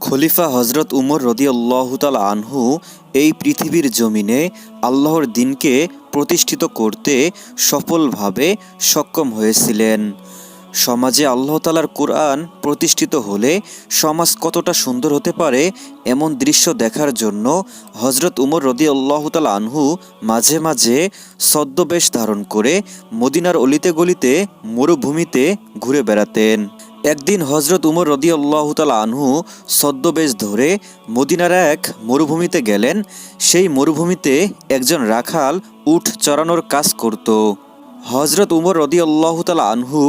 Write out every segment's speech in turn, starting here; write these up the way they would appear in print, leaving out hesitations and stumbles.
খলিফা হজরত উমর রাদিয়াল্লাহু তাআলা আনহু এই পৃথিবীর জমিনে আল্লাহর দ্বীনকে প্রতিষ্ঠিত করতে সফলভাবে সক্ষম হয়েছিলেন। সমাজে আল্লাহ তাআলার কোরআন প্রতিষ্ঠিত হলে সমাজ কতটা সুন্দর হতে পারে এমন দৃশ্য দেখার জন্য হজরত উমর রাদিয়াল্লাহু তাআলা আনহু মাঝে মাঝে ছদ্মবেশ ধারণ করে মদিনার অলিতে গলিতে মরুভূমিতে ঘুরে বেড়াতেন। একদিন হজরত উমর রাদিয়াল্লাহু তাআলা আনহু ছদ্মবেশ ধরে মদিনার এক মরুভূমিতে গেলেন। সেই মরুভূমিতে একজন রাখাল উট চরানোর কাজ করত। হজরত উমর রাদিয়াল্লাহু তাআলা আনহু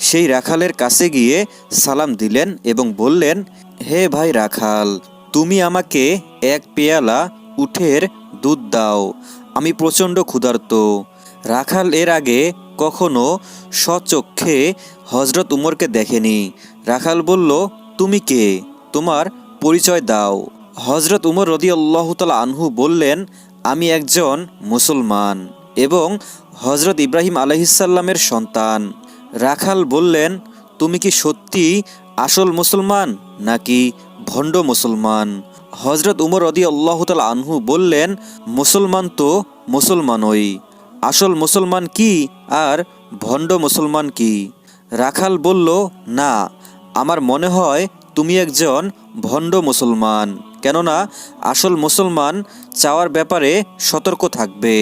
সেই রাখালের কাছে গিয়ে সালাম দিলেন এবং বললেন, হে ভাই রাখাল, তুমি আমাকে এক পেয়ালা উটের দুধ দাও, আমি প্রচণ্ড ক্ষুধার্ত। রাখাল এর আগে কখনো স্বচক্ষে হজরত উমরকে দেখেনি। রাখাল বলল, তুমি কে? তোমার পরিচয় দাও। হজরত উমর রাদিয়াল্লাহু তাআলা আনহু বললেন, আমি একজন মুসলমান এবং হজরত ইব্রাহিম আলাইহিসসালামের সন্তান। রাখাল বললেন, তুমি কি সত্যি আসল মুসলমান নাকি ভণ্ড মুসলমান? হজরত উমর রাদিয়াল্লাহু তাআলা আনহু বললেন, মুসলমান তো মুসলমানই, আসল মুসলমান কি আর ভণ্ড মুসলমান কি? রাখাল বলল, না, আমার মনে হয় তুমি একজন ভণ্ড মুসলমান, কেননা আসল মুসলমান চাওয়ার ব্যাপারে সতর্ক থাকবে।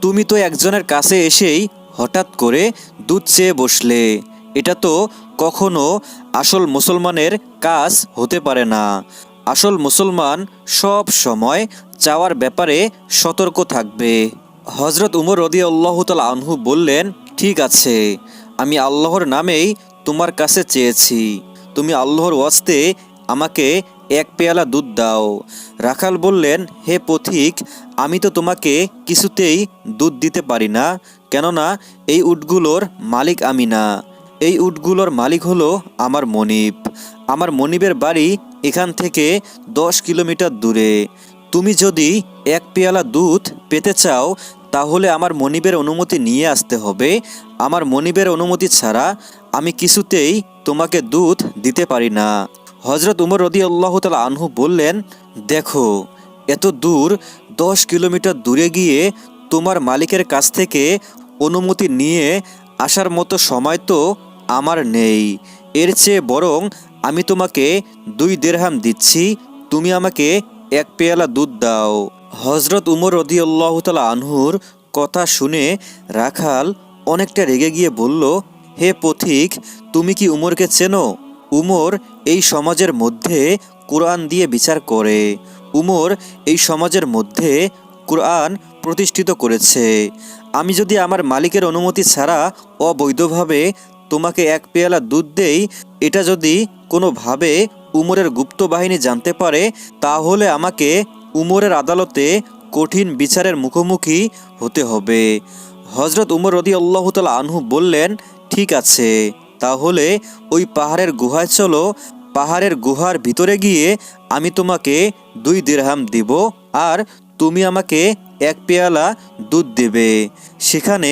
তুমি তো একজনের কাছে এসেই হঠাৎ করে দুধ চেয়ে বসলে, এটা তো কখনো আসল মুসলমানের কাজ হতে পারে না। আসল মুসলমান সব সময় চাওয়ার ব্যাপারে সতর্ক থাকবে। হজরত উমর রাদিয়াল্লাহু তাআলা আনহু বললেন, ঠিক আছে, আমি আল্লাহর নামেই তোমার কাছে চেয়েছি, তুমি আল্লাহর ওয়াস্তে আমাকে এক পেয়ালা দুধ দাও। রাখাল বললেন, হে পথিক, আমি তো তোমাকে কিছুতেই দুধ দিতে পারি না, কেননা এই উটগুলোর মালিক আমি না। এই উটগুলোর মালিক হলো আমার মনিব। আমার মনিবের বাড়ি এখান থেকে 10 কিলোমিটার দূরে। তুমি যদি এক পেয়ালা দুধ পেতে চাও তাহলে আমার মনিবের অনুমতি নিয়ে আসতে হবে। আমার মনিবের অনুমতি ছাড়া আমি কিছুতেই তোমাকে দুধ দিতে পারি না। হজরত উমর রাদিয়াল্লাহু তাআলা আনহু বললেন, দেখো, এত দূর 10 কিলোমিটার দূরে গিয়ে তোমার মালিকের কাছ থেকে অনুমতি নিয়ে আসার মতো সময় তো আমার নেই। এর চেয়ে বরং আমি তোমাকে 2 দিরহাম দিচ্ছি, তুমি আমাকে এক পেয়ালা দুধ দাও। হজরত উমর রাদিয়াল্লাহু তাআলা আনহুর কথা শুনে রাখাল অনেকটা রেগে গিয়ে বলল, হে পথিক, তুমি কি উমরকে চেনো? উমর এই সমাজের মধ্যে কোরআন দিয়ে বিচার করে। উমর এই সমাজের মধ্যে কোরআন প্রতিষ্ঠিত করেছে। আমি যদি আমার মালিকের অনুমতি ছাড়া অবৈধভাবে তোমাকে এক পেয়ালা দুধ দেই, এটা যদি কোনোভাবে উমরের গুপ্ত বাহিনী জানতে পারে তাহলে আমাকে উমরের আদালতে কঠিন বিচারের মুখোমুখি হতে হবে। হজরত উমর রাদিয়াল্লাহু তাআলা আনহু বললেন, ঠিক আছে, তাহলে ওই পাহাড়ের গুহায় চলো। পাহাড়ের গুহার ভিতরে গিয়ে আমি তোমাকে 2 দিরহাম দিব আর তুমি আমাকে এক পেয়ালা দুধ দেবে। সেখানে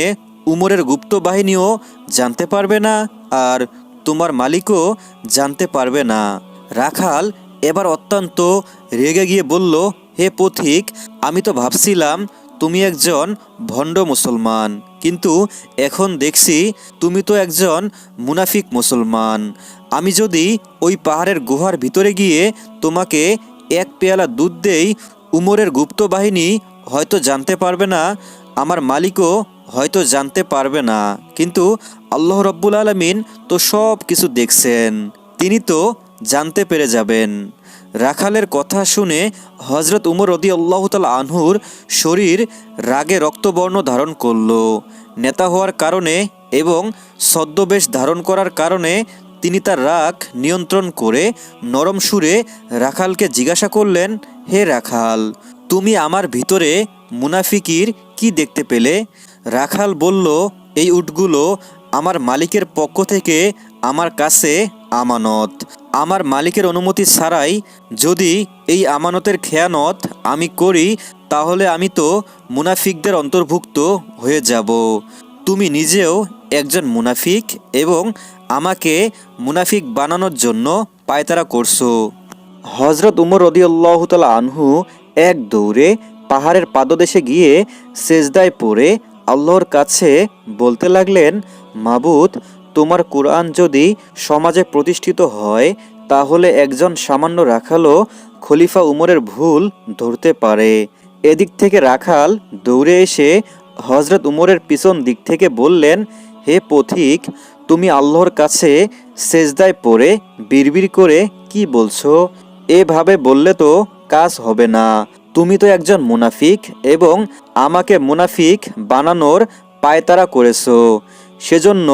উমরের গুপ্ত বাহিনীও জানতে পারবে না আর তোমার মালিকও জানতে পারবে না। রাখাল এবার অত্যন্ত রেগে গিয়ে বলল, হে পথিক, আমি তো ভাবছিলাম তুমি একজন ভণ্ড মুসলমান, কিন্তু এখন দেখছি তুমি তো একজন মুনাফিক মুসলমান। আমি যদি ওই পাহাড়ের গুহার ভিতরে গিয়ে তোমাকে এক পেয়ালা দুধ দেই, উমরের গুপ্ত বাহিনী হয়তো জানতে পারবে না, আমার মালিকও হয়তো জানতে পারবে না, কিন্তু আল্লাহ রাব্বুল আলামিন তো সব কিছু দেখছেন, তিনি তো জানতে পেরে যাবেন। রাখালের কথা শুনে হজরত উমর রাদিয়াল্লাহু তাআলা আনহুর শরীর রাগে রক্তবর্ণ ধারণ করল। নেতা হওয়ার কারণে এবং ছদ্মবেশ ধারণ করার কারণে তিনি তার রাগ নিয়ন্ত্রণ করে নরম সুরে রাখালকে জিজ্ঞাসা করলেন, হে রাখাল, তুমি আমার ভিতরে মুনাফিকির কি দেখতে পেলে? রাখাল বলল, এই উটগুলো আমার মালিকের পক্ষ থেকে আমার কাছে আমানত। আমার মালিকের অনুমতি ছাড়াই যদি এই আমানতের খেয়ানত আমি করি তাহলে আমি তো মুনাফিকদের অন্তর্ভুক্ত হয়ে যাব। তুমি নিজেও একজন মুনাফিক এবং আমাকে মুনাফিক বানানোর জন্য পায়তারা করছো। হজরত উমর রাদিয়াল্লাহু তাআলা আনহু এক দৌড়ে পাহাড়ের পাদদেশে গিয়ে সেজদায় পড়ে আল্লাহর কাছে বলতে লাগলেন, মাবুদ, তোমার কুরআন যদি সমাজে প্রতিষ্ঠিত হয় তাহলে একজন সামান্য রাখালও খলিফা উমরের ভুল ধরতে পারে। এদিক থেকে রাখাল দৌড়ে এসে হজরত উমরের পিছন দিক থেকে বললেন, হে পথিক, তুমি আল্লাহর কাছে সেজদায় পড়ে বিড়বিড় করে কি বলছো? এভাবে বললে তো কাজ হবে না। তুমি তো একজন মুনাফিক এবং আমাকে মুনাফিক বানানোর পায়তারা করেছো। সেজন্য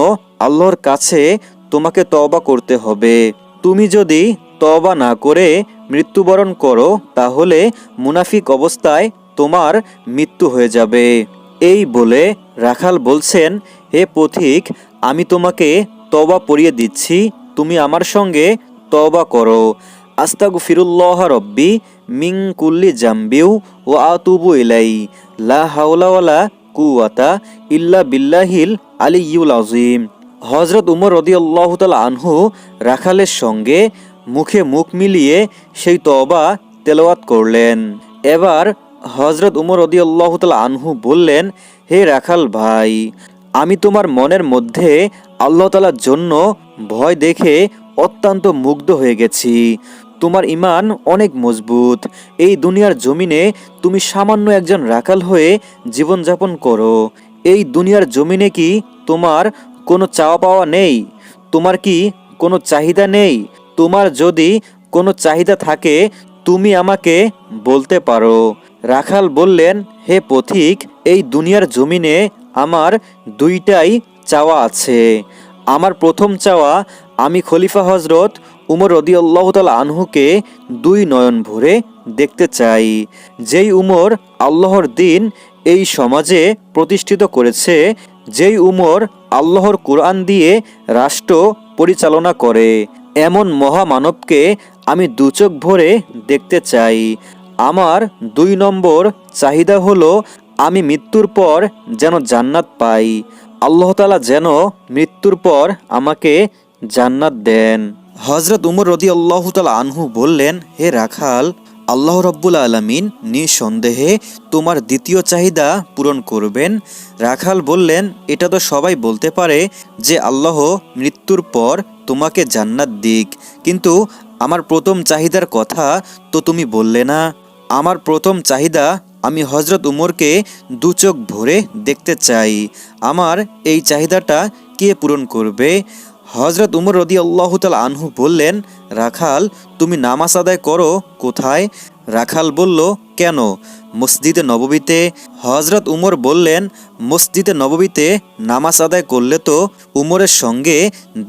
আল্লাহর কাছে তোমাকে তওবা করতে হবে। তুমি যদি তওবা না করে মৃত্যুবরণ করো তাহলে মুনাফিক অবস্থায় তোমার মৃত্যু হয়ে যাবে। এই বলে রাখাল বলছেন, হে পথিক, আমি তোমাকে তওবা পড়িয়ে দিচ্ছি, তুমি আমার সঙ্গে তওবা করো। আস্তাগফিরুল্লাহ রব্বি মিন কুল্লি জামবিউ ওয়া আতুবু ইলাই, লা হাওলা ওয়ালা কুওয়াতা ইল্লা বিল্লাহিল আলিয়্যুল আযীম। হযরত উমর রাদিয়াল্লাহু তাআলা আনহু রাখালের সঙ্গে মুখে মুখ মিলিয়ে সেই তওবা তেলাওয়াত করলেন। এবার হযরত উমর রাদিয়াল্লাহু তাআলা আনহু বললেন, হে রাখাল ভাই, আমি তোমার মনের মধ্যে আল্লাহ তাআলার জন্য ভয় দেখে অত্যন্ত মুগ্ধ হয়ে গেছি। তোমার ঈমান অনেক মজবুত। এই দুনিয়ার জমিনে তুমি সামান্য একজন রাখাল হয়ে জীবনযাপন করো। এই দুনিয়ার জমিনে কি তোমার কোনো চাওয়া পাওয়া নেই? তোমার কি কোনো চাহিদা নেই? তোমার যদি কোনো চাহিদা থাকে তুমি আমাকে বলতে পারো। রাখাল বললেন, হে পথিক, এই দুনিয়ার জমিনে আমার দুইটাই চাওয়া আছে। আমার প্রথম চাওয়া, আমি খলিফা হজরত উমর রাদিয়াল্লাহু তাআলা আনহুকে দুই নয়ন ভরে দেখতে চাই। যেই উমর আল্লাহর দিন এই সমাজে প্রতিষ্ঠিত করেছে, যেই উমর আল্লাহর কুরআন দিয়ে রাষ্ট্র পরিচালনা করে, এমন মহামানবকে আমি দুচোখ ভরে দেখতে চাই। আমার ২ নম্বর চাহিদা হলো আমি মৃত্যুর পর যেন জান্নাত পাই। আল্লাহ তাআলা যেন মৃত্যুর পর আমাকে জান্নাত দেন। হযরত উমর রাদিয়াল্লাহু তাআলা আনহু বললেন, হে রাখাল, আল্লাহ রাব্বুল আলামিন নিঃসন্দেহে তোমার দ্বিতীয় চাহিদা পূরণ করবেন। রাখাল বললেন, এটা তো সবাই বলতে পারে যে আল্লাহ মৃত্যুর পর তোমাকে জান্নাত দিক, কিন্তু আমার প্রথম চাহিদার কথা তো তুমি বললে না। আমার প্রথম চাহিদা, আমি হযরত উমরকে দু চোখ ভরে দেখতে চাই। আমার এই চাহিদাটা কে পূরণ করবে? হযরত উমর রাদিয়াল্লাহু তাআলা আনহু বললেন, রাখাল, তুমি নামাজ আদায় করো কোথায়? রাখাল বলল, কেন? মসজিদে নববীতে। হযরত উমর বললেন, মসজিদে নববীতে নামাজ আদায় করলে তো উমরের সঙ্গে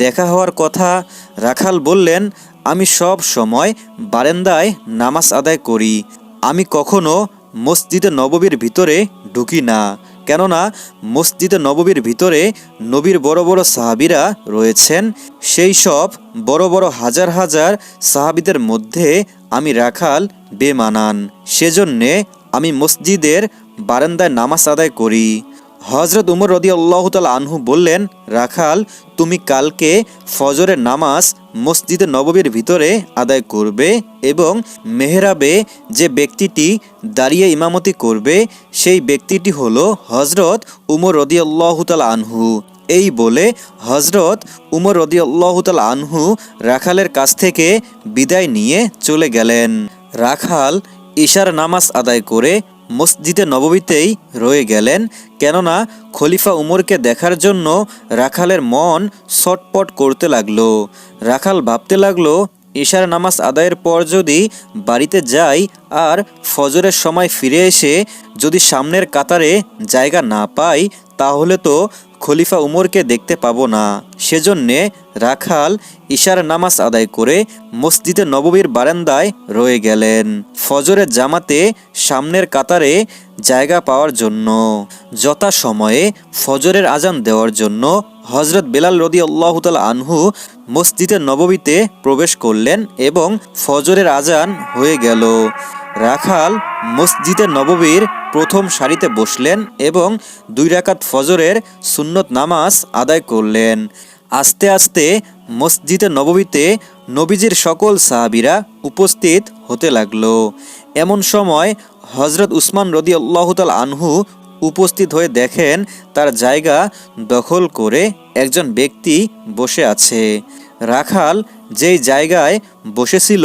দেখা হওয়ার কথা। রাখাল বললেন, আমি সব সময় বারান্দায় নামাজ আদায় করি। আমি কখনো মসজিদে নববীর ভিতরে ঢুকি না, কেননা মসজিদে নববীর ভিতরে নবীর বড় বড় সাহাবীরা রয়েছেন। সেই সব বড় বড় হাজার হাজার সাহাবীদের মধ্যে আমি রাখাল বেমানান, সেজন্যে আমি মসজিদের বারান্দায় নামাজ আদায় করি। হযরত উমর রাদিয়াল্লাহু তাআলা আনহু বললেন, রাখাল, তুমি কালকে ফজরের নামাজ মসজিদে নববীর ভিতরে আদায় করবে এবং মেহরাবে যে ব্যক্তিটি দাঁড়িয়ে ইমামতি করবে সেই ব্যক্তিটি হলো হযরত উমর রাদিয়াল্লাহু তাআলা আনহু। এই বলে হযরত উমর রাদিয়াল্লাহু তাআলা আনহু রাখালের কাছ থেকে বিদায় নিয়ে চলে গেলেন। রাখাল ইশার নামাজ আদায় করে মসজিদে নববীতেই রয়ে গেলেন, কেননা খলিফা উমরকে দেখার জন্য রাখালের মন ছটপট করতে লাগলো। রাখাল ভাবতে লাগলো, ইশার নামাজ আদায়ের পর যদি বাড়িতে যাই আর ফজরের সময় ফিরে এসে যদি সামনের কাতারে জায়গা না পাই তাহলে তো খলিফা উমরকে দেখতে পাবো না। সেজন্যে রাখাল ইশার নামাজ আদায় করে মসজিদে নববীর বারান্দায় রয়ে গেলেন ফজরের জামাতে সামনের কাতারে জায়গা পাওয়ার জন্য। যথাসময়ে ফজরের আজান দেওয়ার জন্য হযরত বেলাল রাদিয়াল্লাহু তাআলা আনহু মসজিদে নববীতে প্রবেশ করলেন এবং ফজরের আজান হয়ে গেল। রাখাল মসজিদে নববীর প্রথম সারিতে বসলেন এবং 2 রাকাত ফজরের সুন্নত নামাজ আদায় করলেন। আস্তে আস্তে মসজিদে নববীতে নবীজির সকল সাহাবীরা উপস্থিত হতে লাগলো। এমন সময় হজরত উসমান রাদিয়াল্লাহু তাআলা আনহু উপস্থিত হয়ে দেখেন তার জায়গা দখল করে একজন ব্যক্তি বসে আছে। রাখাল যেই জায়গায় বসেছিল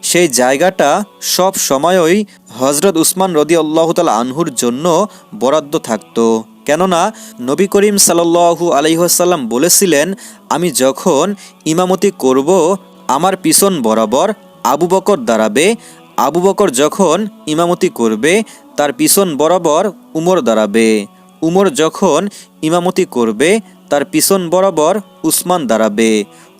সেই জায়গাটা সব সময়ই হজরত উসমান রাদিয়াল্লাহু তাআলা আনহুর জন্য বরাদ্দ থাকতো। কেননা নবী করিম সাল্লাল্লাহু আলাইহি ওয়াসাল্লাম বলেছিলেন, আমি যখন ইমামতি করব আমার পিছন বরাবর আবু বকর দাঁড়াবে, আবু বকর যখন ইমামতি করবে তার পিছন বরাবর উমর দাঁড়াবে, উমর যখন ইমামতি করবে তার পিছন বরাবর উসমান দাঁড়াবে,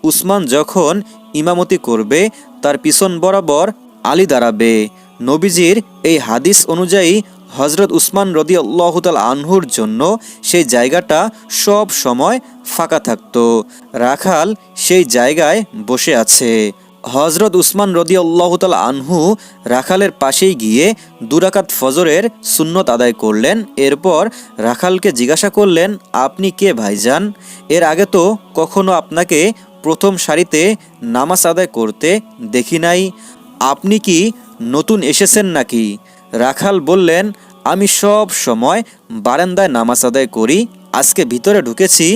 উসমান যখন ইমামতি করবে তার পিছন বরাবর আলী দাঁড়াবে। নবীজির এই হাদিস অনুযায়ী হজরত উসমান রাদিয়াল্লাহু তাআলা আনহুর জন্য সেই জায়গাটা সব সময় ফাঁকা থাকতো। রাখাল সেই জায়গায় বসে আছে। হজরত উসমান রাদিয়াল্লাহু তাআলা আনহু রাখালের পাশেই গিয়ে 2 রাকাত ফজরের সুন্নত আদায় করলেন। এরপর রাখালকে জিজ্ঞাসা করলেন, আপনি কে ভাইজান? এর আগে তো কখনো আপনাকে প্রথম সারিতে নামাজ আদায় করতে দেখি নাই, আপনি কি নতুন এসেছেন নাকি? রাখাল বললেন, আমি সব সময় বারান্দায় নামাজ আদায় করি, আজকে ভিতরে ঢুকেছি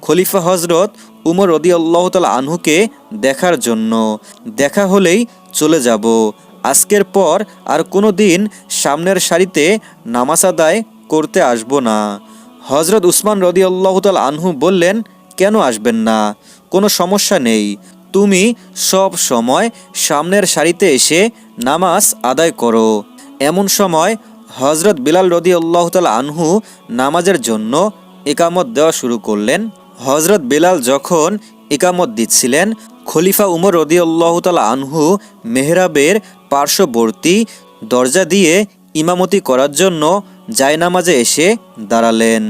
খলিফা হজরত উমর রাদিয়াল্লাহু তাআলা আনহুকে দেখার জন্য, দেখা হলেই চলে যাব, আজকের পর আর কোনো দিন সামনের সারিতে নামাজ আদায় করতে আসব না। হজরত উসমান রাদিয়াল্লাহু তাআলা আনহু বললেন, কেন আসবেন না? কোনো সমস্যা নেই, তুমি সব সময় সামনের সারিতে এসে নামাজ আদায় করো। এমন সময় হজরত বিলাল রাদিয়াল্লাহু তাআলা আনহু নামাজের জন্য ইকামত দেওয়া শুরু করলেন। হজরত বিলাল যখন ইকামত দিচ্ছিলেন, খলিফা উমর রাদিয়াল্লাহু তাআলা আনহু মেহরাবের পার্শ্ববর্তী দরজা দিয়ে ইমামতি করার জন্য জায়নামাজে এসে দাঁড়ালেন।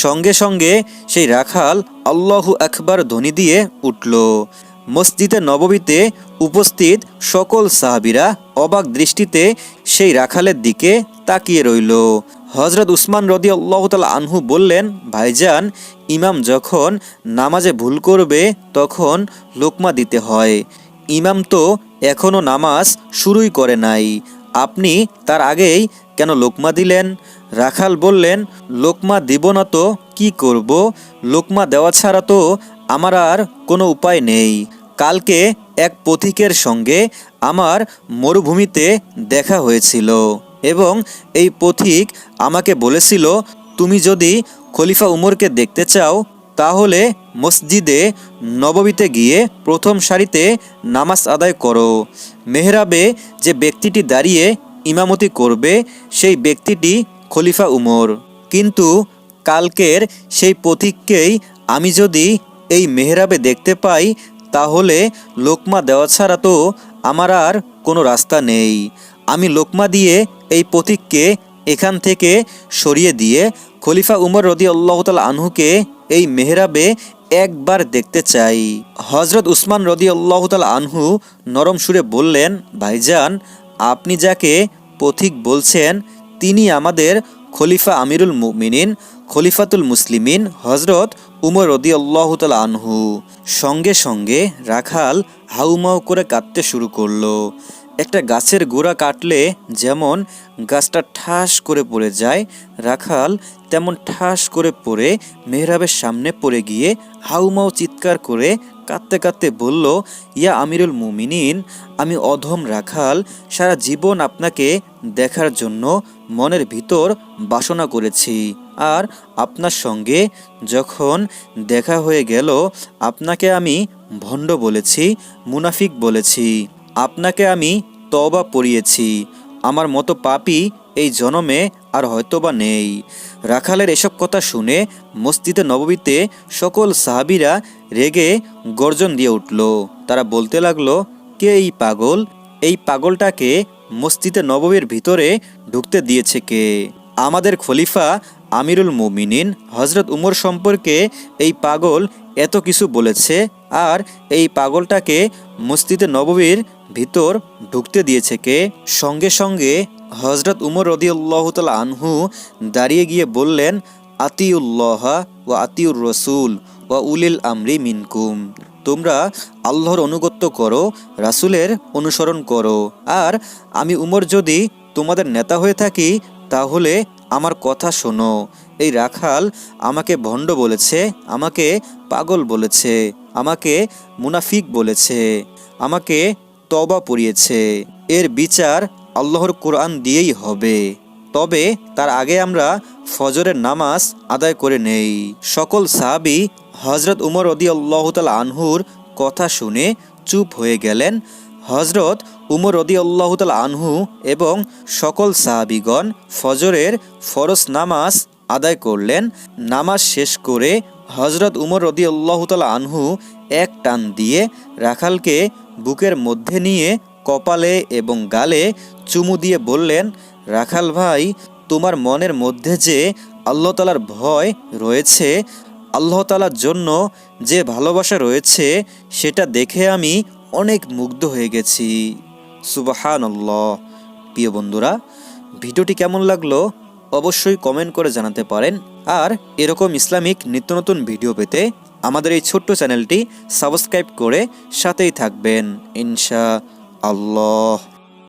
সঙ্গে সঙ্গে সেই রাখাল আল্লাহু আকবার ধ্বনি দিয়ে উঠল। মসজিদে নববীতে উপস্থিত সকল সাহাবীরা অবাক দৃষ্টিতে সেই রাখালের দিকে তাকিয়ে রইল। হজরত উসমান রাদিয়াল্লাহু তাআলা আনহু বললেন, ভাইজান, ইমাম যখন নামাজে ভুল করবে তখন লোকমা দিতে হয়, ইমাম তো এখনও নামাজ শুরুই করে নাই, আপনি তার আগেই কেন লোকমা দিলেন? রাখাল বললেন, লোকমা দিব না তো কি করব? লোকমা দেওয়া ছাড়া তো আমার আর কোনো উপায় নেই। কালকে এক পথিকের সঙ্গে আমার মরুভূমিতে দেখা হয়েছিল এবং এই পথিক আমাকে বলেছিল, তুমি যদি খলিফা উমরকে দেখতে চাও তাহলে মসজিদে নববীতে গিয়ে প্রথম সারিতে নামাজ আদায় করো। মেহরাবে যে ব্যক্তিটি দাঁড়িয়ে ইমামতি করবে সেই ব্যক্তিটি খলিফা উমর। কিন্তু কালকের সেই পথিককেই আমি যদি এই মেহরাবে দেখতে পাই তাহলে লোকমা দেওয়া ছাড়া তো আমার আর কোনো রাস্তা নেই। আমি লোকমা দিয়ে এই পথিককে এখান থেকে সরিয়ে দিয়ে খলিফা উমর রাদিয়াল্লাহু তাআলা আনহুকে এই মেহরাবে একবার দেখতে চাই। হজরত উসমান রাদিয়াল্লাহু তাআলা আনহু নরম সুরে বললেন, ভাইজান, আপনি যাকে পথিক বলছেন তিনি আমাদের খলিফা আমিরুল মুমিনিন, খলিফাতুল মুসলিমিন হজরত উমর রাদিয়াল্লাহু তাআলা আনহু। সঙ্গে সঙ্গে রাখাল হাউমাউ করে কাঁদতে শুরু করলো। একটা গাছের গোড়া কাটলে যেমন গাছটা ঠাস করে পড়ে যায়, রাখাল তেমন ঠাস করে পড়ে মেহরাবের সামনে পড়ে গিয়ে হাউমাউ চিৎকার করে কাঁদতে কাঁদতে বলল, ইয়া আমিরুল মুমিনিন, আমি অধম রাখাল সারা জীবন আপনাকে দেখার জন্য মনের ভিতর বাসনা করেছি, আর আপনার সঙ্গে যখন দেখা হয়ে গেল আপনাকে আমি ভণ্ড বলেছি, মুনাফিক বলেছি, আপনাকে আমি তওবা পড়িয়েছি, আমার মতো পাপী এই জনমে আর হয়তোবা নেই। রাখালের এসব কথা শুনে মসজিদে নববীতে সকল সাহাবীরা রেগে গর্জন দিয়ে উঠল। তারা বলতে লাগলো, কে এই পাগল? এই পাগলটাকে মসজিদে নববীর ভিতরে ঢুকতে দিয়েছে কে? আমাদের খলিফা আমিরুল মুমিনিন হজরত উমর সম্পর্কে এই পাগল এত কিছু বলেছে, আর এই পাগলটাকে মসজিদে নববীর ভিতর ঢুকতে দিয়েছে কে? সঙ্গে সঙ্গে হজরত উমর রাদিয়াল্লাহু তাআলা আনহু দাঁড়িয়ে গিয়ে বললেন, আতিউল্লাহ ওয়া আতিউর রসুল ওয়া উলিল আমরি মিনকুম। তোমরা আল্লাহর আনুগত্য করো, রাসূলের অনুসরণ করো। আর আমি উমর যদি তোমাদের নেতা হয়ে থাকি তাহলে আমার কথা শোনো। এই রাখাল আমাকে ভণ্ড বলেছে, আমাকে পাগল বলেছে, আমাকে মুনাফিক বলেছে, আমাকে তওবা পড়িয়েছে। এর বিচার আল্লাহর কোরআন দিয়েই হবে। তবে তার আগে আমরা ফজরের নামাজ আদায় করে নেই। সকল সাহাবী হযরত উমর রাদিয়াল্লাহু তাআলা আনহুর কথা শুনে চুপ হয়ে গেলেন। হযরত উমর রাদিয়াল্লাহু তাআলা আনহু এবং সকল সাহাবীগণ ফজরের ফরজ নামাজ আদায় করলেন। নামাজ শেষ করে হযরত উমর রাদিয়াল্লাহু তাআলা আনহু এক টান দিয়ে রাখালকে বুকের মধ্যে নিয়ে কপালে এবং গালে চুমু দিয়ে বললেন, রাখাল ভাই, তোমার মনের মধ্যে যে আল্লাহ তাআলার ভয় রয়েছে, আল্লাহ তাআলার জন্য যে ভালোবাসা রয়েছে, সেটা দেখে আমি অনেক মুগ্ধ হয়ে গেছি। সুবহানাল্লাহ। প্রিয় বন্ধুরা, ভিডিওটি কেমন লাগলো অবশ্যই কমেন্ট করে জানাতে পারেন। আর এরকম ইসলামিক নিত্য নতুন ভিডিও পেতে আমাদের এই ছোট্ট চ্যানেলটি সাবস্ক্রাইব করে সাথেই থাকবেন ইনশাআল্লাহ।